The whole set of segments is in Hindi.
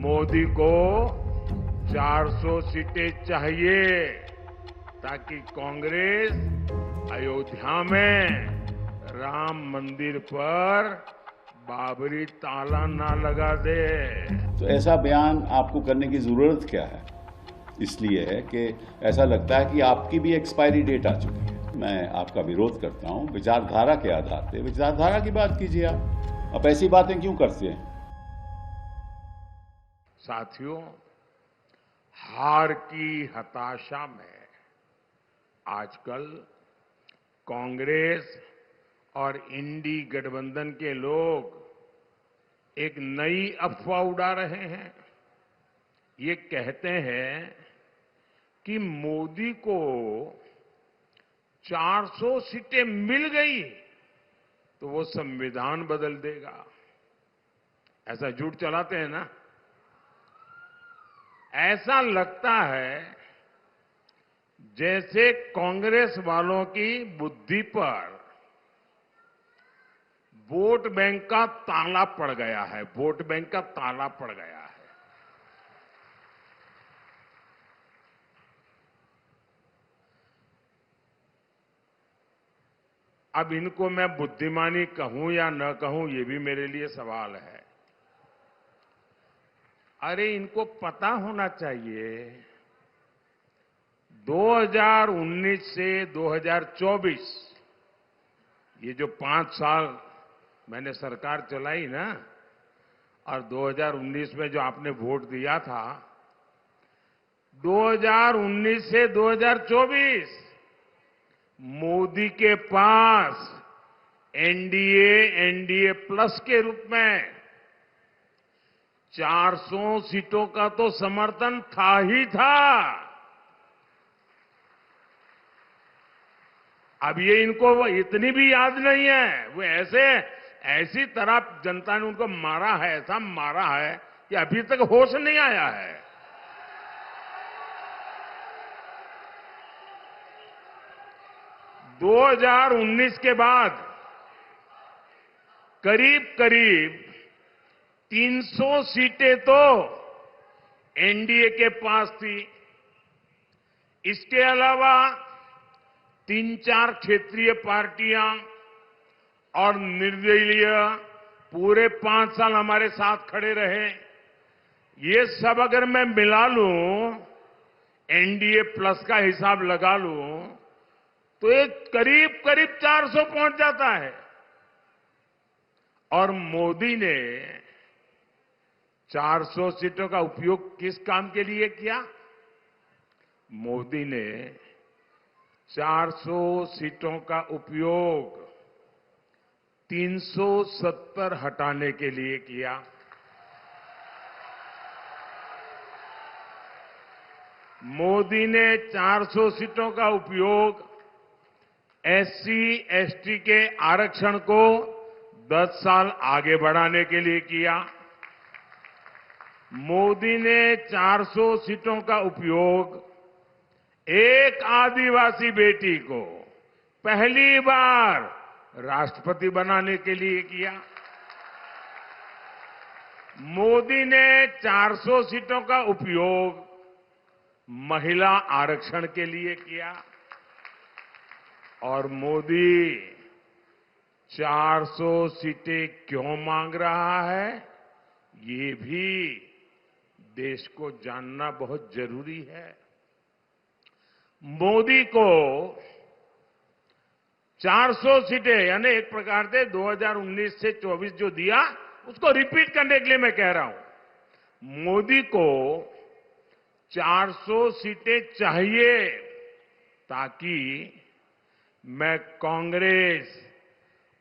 मोदी को 400 सीटें चाहिए ताकि कांग्रेस अयोध्या में राम मंदिर पर बाबरी ताला ना लगा दे। तो ऐसा बयान आपको करने की जरूरत क्या है? इसलिए है कि ऐसा लगता है कि आपकी भी एक्सपायरी डेट आ चुकी है। मैं आपका विरोध करता हूं। विचारधारा के आधार पर विचारधारा की बात कीजिए। आप ऐसी बातें क्यों करते हैं? साथियों, हार की हताशा में आजकल कांग्रेस और इंडी गठबंधन के लोग एक नई अफवाह उड़ा रहे हैं। ये कहते हैं कि मोदी को 400 सीटें मिल गई तो वो संविधान बदल देगा। ऐसा झूठ चलाते हैं ना। ऐसा लगता है जैसे कांग्रेस वालों की बुद्धि पर वोट बैंक का ताला पड़ गया है। वोट बैंक का ताला पड़ गया है। अब इनको मैं बुद्धिमानी कहूं या न कहूं, ये भी मेरे लिए सवाल है। अरे इनको पता होना चाहिए 2019 से 2024 ये जो 5 साल मैंने सरकार चलाई ना, और 2019 में जो आपने वोट दिया था, 2019 से 2024 मोदी के पास एनडीए प्लस के रूप में 400 सीटों का तो समर्थन था ही था। अब ये इनको इतनी भी याद नहीं है। वो ऐसी तरह जनता ने उनको मारा है, ऐसा मारा है कि अभी तक होश नहीं आया है। दो 2019 के बाद करीब करीब 300 सीटें तो एनडीए के पास थी। इसके अलावा 3-4 क्षेत्रीय पार्टियां और निर्दलीय पूरे 5 साल हमारे साथ खड़े रहे। ये सब अगर मैं मिला लूं, एनडीए प्लस का हिसाब लगा लूं, तो ये करीब करीब 400 पहुंच जाता है। और मोदी ने 400 सीटों का उपयोग किस काम के लिए किया? मोदी ने 400 सीटों का उपयोग 370 हटाने के लिए किया। मोदी ने 400 सीटों का उपयोग एससी एसटी के आरक्षण को 10 साल आगे बढ़ाने के लिए किया। मोदी ने 400 सीटों का उपयोग एक आदिवासी बेटी को पहली बार राष्ट्रपति बनाने के लिए किया। मोदी ने 400 सीटों का उपयोग महिला आरक्षण के लिए किया। और मोदी 400 सीटें क्यों मांग रहा है, ये भी देश को जानना बहुत जरूरी है। मोदी को 400 सीटें यानी एक प्रकार से 2019 से 24 जो दिया, उसको रिपीट करने के लिए मैं कह रहा हूं। मोदी को 400 सीटें चाहिए ताकि मैं कांग्रेस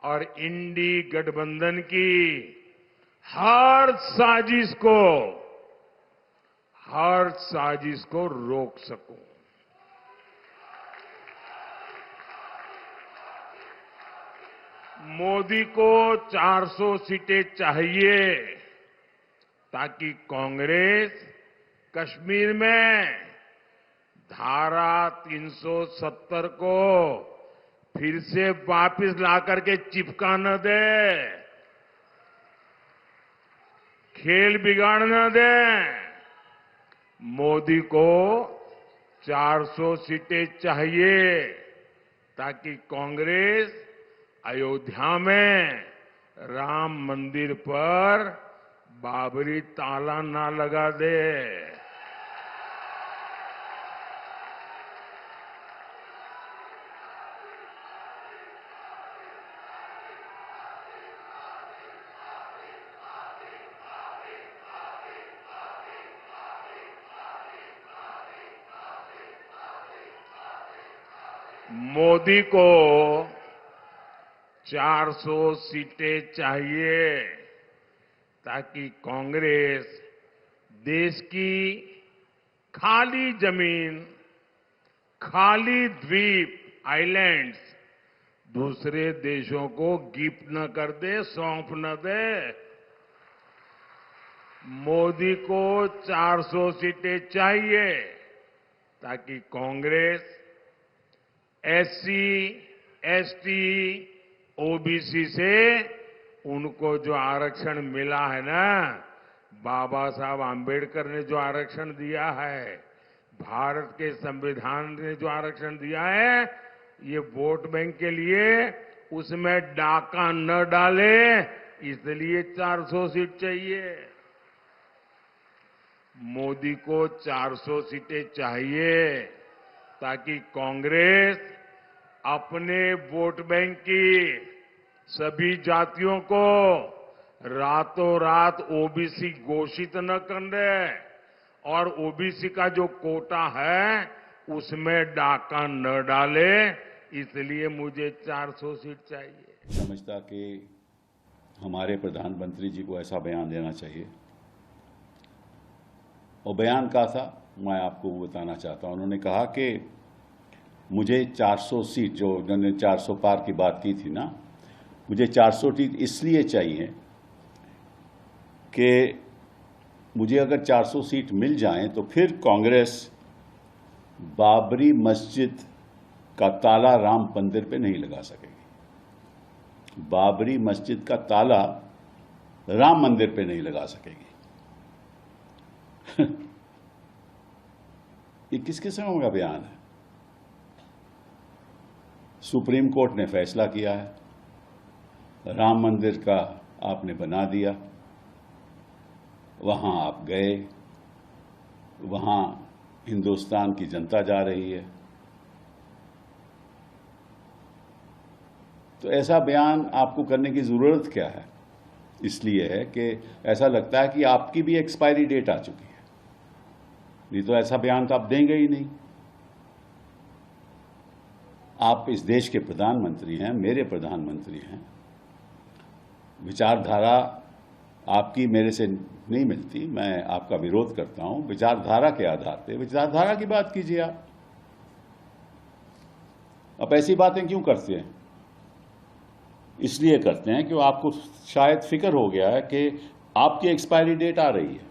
और इंडी गठबंधन की हर साजिश को रोक सकूं। मोदी को 400 सीटें चाहिए ताकि कांग्रेस कश्मीर में धारा 370 को फिर से वापस ला करके चिपका न दे। खेल बिगाड़ न दें। मोदी को 400 सीटें चाहिए ताकि कांग्रेस अयोध्या में राम मंदिर पर बाबरी ताला ना लगा दे। मोदी को 400 सीटें चाहिए ताकि कांग्रेस देश की खाली जमीन, खाली द्वीप, आइलैंड्स दूसरे देशों को गिफ्ट न कर दे, सौंप न दे। मोदी को 400 सीटें चाहिए ताकि कांग्रेस एससी, एसटी, ओबीसी से उनको जो आरक्षण मिला है ना, बाबा साहब आंबेडकर ने जो आरक्षण दिया है, भारत के संविधान ने जो आरक्षण दिया है, ये वोट बैंक के लिए उसमें डाका न डाले, इसलिए 400 सीट चाहिए। मोदी को 400 सीटें चाहिए ताकि कांग्रेस अपने वोट बैंक की सभी जातियों को रातों रात ओबीसी घोषित न कर दे और ओबीसी का जो कोटा है उसमें डाका न डाले, इसलिए मुझे 400 सीट चाहिए। समझता कि हमारे प्रधानमंत्री जी को ऐसा बयान देना चाहिए, और बयान का था मैं आपको बताना चाहता हूं। उन्होंने कहा कि मुझे 400 सीट, जो उन्होंने 400 पार की बात की थी ना, मुझे 400 सीट इसलिए चाहिए कि मुझे अगर 400 सीट मिल जाएं तो फिर कांग्रेस बाबरी मस्जिद का ताला राम मंदिर पे नहीं लगा सकेगी। बाबरी मस्जिद का ताला राम मंदिर पे नहीं लगा सकेगी। ये किस किस्म का बयान है? सुप्रीम कोर्ट ने फैसला किया है, राम मंदिर का आपने बना दिया, वहां आप गए, वहां हिंदुस्तान की जनता जा रही है, तो ऐसा बयान आपको करने की जरूरत क्या है? इसलिए है कि ऐसा लगता है कि आपकी भी एक्सपायरी डेट आ चुकी है, नहीं तो ऐसा बयान तो आप देंगे ही नहीं। आप इस देश के प्रधानमंत्री हैं, मेरे प्रधानमंत्री हैं, विचारधारा आपकी मेरे से नहीं मिलती, मैं आपका विरोध करता हूं। विचारधारा के आधार पर विचारधारा की बात कीजिए। आप ऐसी बातें क्यों करते हैं? इसलिए करते हैं कि आपको शायद फिक्र हो गया है कि आपकी एक्सपायरी डेट आ रही है।